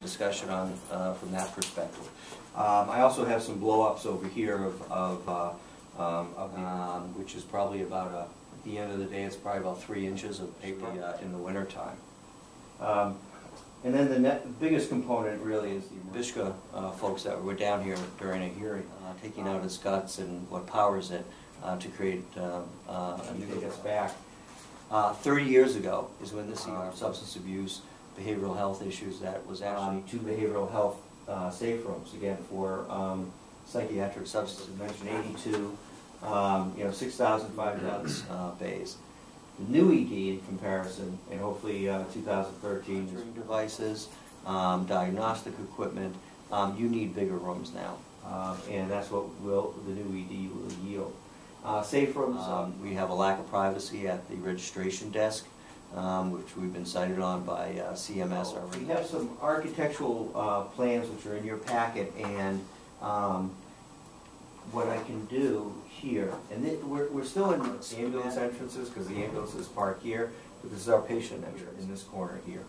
discussion on from that perspective. I also have some blow-ups over here which is probably about at the end of the day, it's probably about 3 inches of paper in the winter time. And then the biggest component really is the Bishka folks that were down here during a hearing, taking out his guts and what powers it to create and take us back. 30 years ago is when this substance abuse, behavioral health issues, that was actually 2 behavioral health safe rooms, again, for psychiatric substance abuse, 82, 6,500 bays. The new ED in comparison, and hopefully 2013, is devices, diagnostic equipment. You need bigger rooms now, and that's what the new ED will yield. Safe rooms, we have a lack of privacy at the registration desk, which we've been cited on by CMS already. We have some architectural plans which are in your packet, and what I can do here, and we're still in ambulance entrances because the ambulances park here, but this is our patient entrance in this corner here.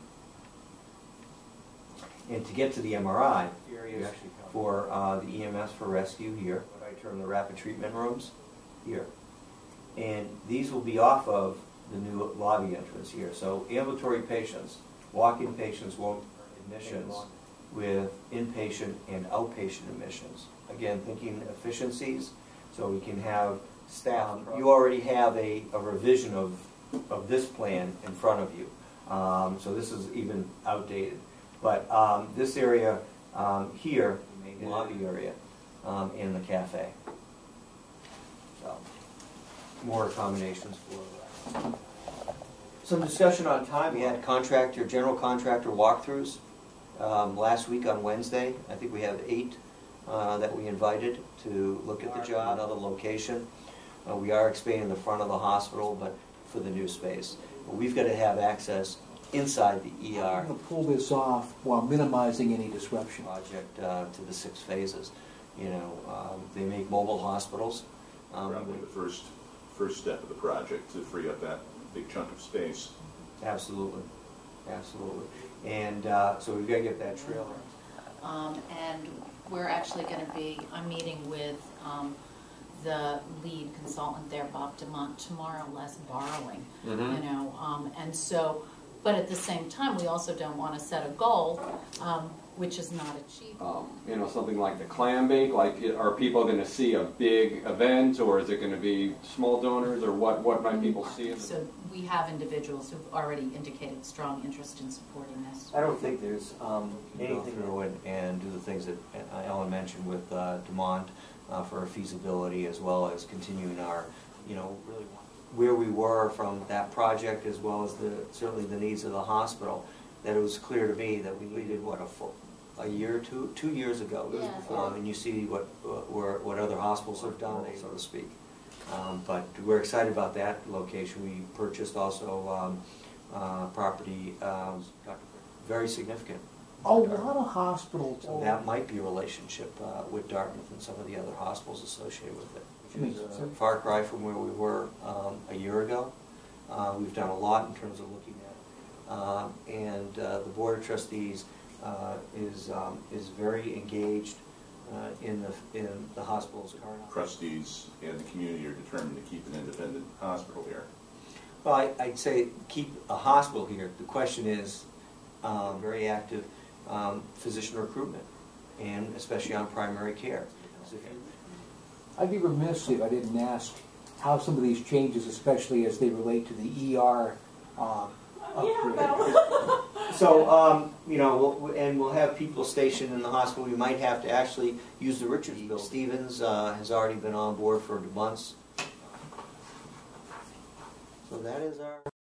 And to get to the MRI areas for the EMS for rescue here, what I term the rapid treatment rooms here. And these will be off of the new lobby entrance here. So ambulatory patients, walk-in patients won't admissions with inpatient and outpatient admissions. Again, thinking efficiencies, so we can have staff. You already have a revision of this plan in front of you. So this is even outdated. But this area here, the lobby area, in the cafe. So, more accommodations for some discussion on time. We had general contractor walkthroughs last week on Wednesday. I think we have 8 that we invited to look at the job, another location. We are expanding the front of the hospital, but for the new space. But we've got to have access inside the ER. I'm going to pull this off while minimizing any disruption. Project to the 6 phases. They make mobile hospitals. Probably the first step of the project to free up that big chunk of space. Absolutely, absolutely. And so we've got to get that trailer. And we're actually going to be, I'm meeting with the lead consultant there, Bob DeMont, tomorrow, less borrowing, and so, but at the same time, we also don't want to set a goal which is not achievable. Something like the clam bake, are people going to see a big event, or is it going to be small donors, or what might people see? So we have individuals who've already indicated strong interest in supporting this. I don't think there's anything to go and do the things that Ellen mentioned with DeMont for feasibility, as well as continuing our, really where we were from that project, as well as certainly the needs of the hospital. That it was clear to me that we did a year or 2 years ago, and you see what other hospitals have done, so to speak. But we're excited about that location. We purchased also property, very significant. A lot of hospitals. So that might be a relationship with Dartmouth and some of the other hospitals associated with it, which is a far cry from where we were a year ago. We've done a lot in terms of looking at it. And the Board of Trustees is very engaged in the hospital's current. Trustees and the community are determined to keep an independent hospital here. Well, I'd say keep a hospital here. The question is very active physician recruitment, and especially on primary care. I'd be remiss if I didn't ask how some of these changes, especially as they relate to the ER upgrade. So, we'll have people stationed in the hospital. We might have to actually use the Richards building. Stevens has already been on board for months. So that is our